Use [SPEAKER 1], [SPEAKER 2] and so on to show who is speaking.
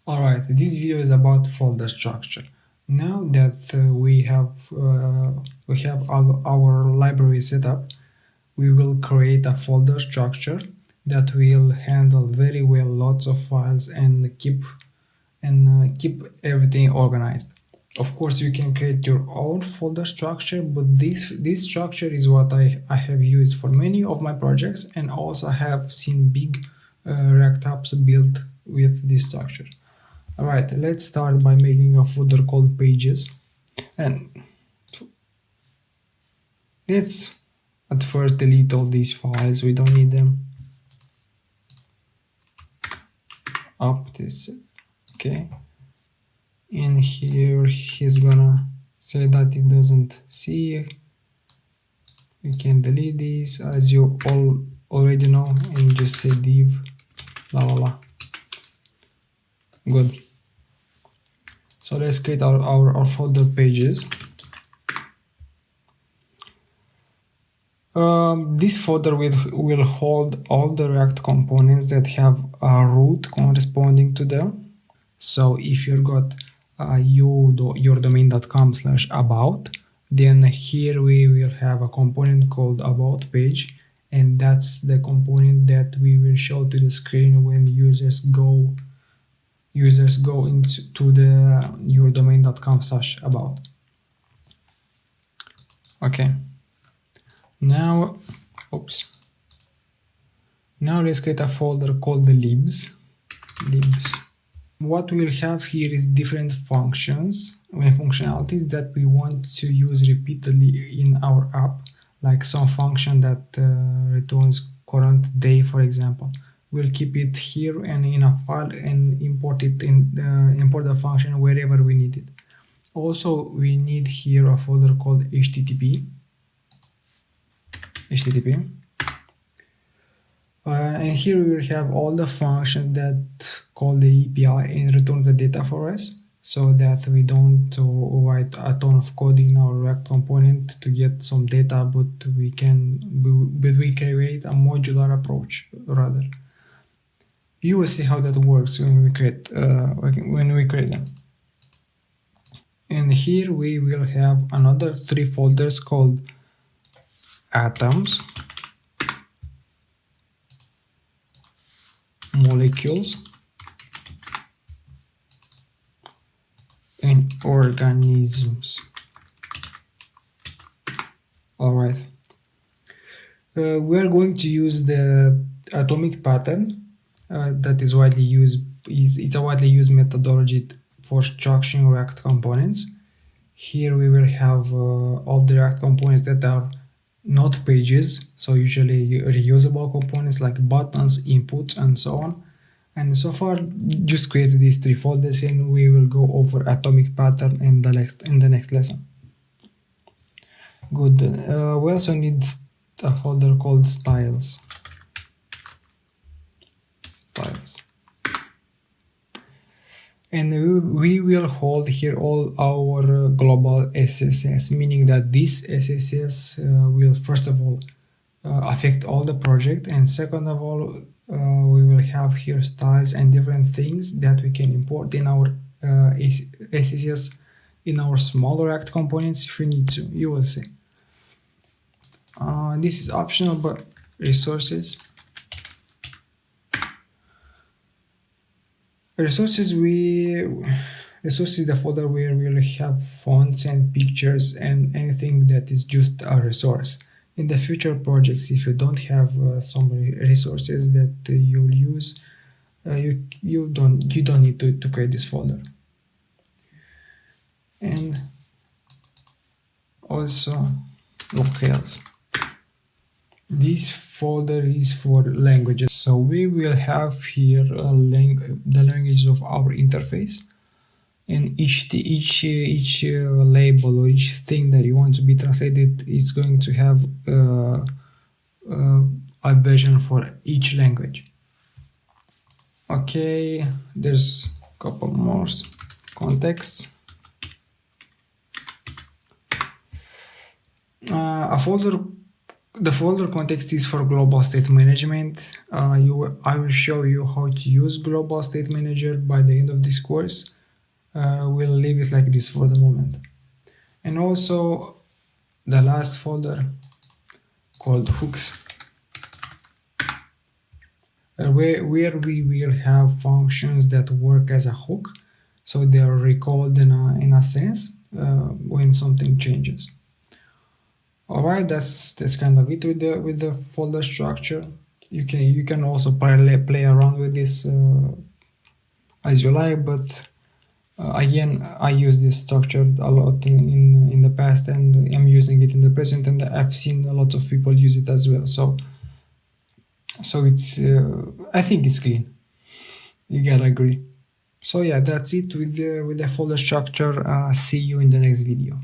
[SPEAKER 1] Alright, this video is about folder structure. Now that we have our library set up, we will create a folder structure that will handle very well lots of files and keep everything organized. Of course, you can create your own folder structure, but this structure is what I have used for many of my projects, and also have seen big React apps built with this structure. Alright, let's start by making a folder called pages, and let's at first delete all these files, we don't need them. Up this, okay. In here he's gonna say that it doesn't see. We can delete these as you all already know, and just say div la la la. Good. So let's create our folder pages. This folder will hold all the React components that have a root corresponding to them. So if you've got yourdomain.com/about, then here we will have a component called about page, and that's the component that we will show to the screen when users go into the yourdomain.com/about. Okay. Now let's create a folder called the libs. What we'll have here is different functions and functionalities that we want to use repeatedly in our app, like some function that returns current day, for example. We'll keep it here and in a file and import the function wherever we need it. Also, we need here a folder called HTTP. And here we will have all the functions that call the API and return the data for us, so that we don't write a ton of code in our React component to get some data, but we create a modular approach rather. You will see how that works when we create them. And here we will have another 3 folders called atoms, molecules, and organisms. Alright. We are going to use the atomic pattern that is widely used. It's a widely used methodology for structuring React components. Here we will have all the React components that are not pages, so usually reusable components like buttons, inputs, and so on. And so far, just create these 3 folders, and we will go over atomic pattern in the next lesson. Good. We also need a folder called styles. And we will hold here all our global SCSS, meaning that this SCSS will first of all affect all the project, and second of all we will have here styles and different things that we can import in our SCSS in our small React components if we need to. You will see. This is optional, but resources is the folder where we'll have fonts and pictures and anything that is just a resource. In the future projects, if you don't have some resources that you'll use, you don't need to create this folder. And also locales. This folder is for languages, so we will have here the languages of our interface, and each label or each thing that you want to be translated is going to have a version for each language. Okay, there's a couple more contexts. A folder The folder context is for global state management. I will show you how to use global state manager by the end of this course. We'll leave it like this for the moment. And also the last folder called hooks, where we will have functions that work as a hook, so they are recalled in a sense when something changes. Alright, that's kind of it with the folder structure. You can also play around with this as you like, but again, I use this structure a lot in the past, and I'm using it in the present, and I've seen a lot of people use it as well. So it's I think it's clean. You gotta agree. So yeah, that's it with the folder structure. See you in the next video.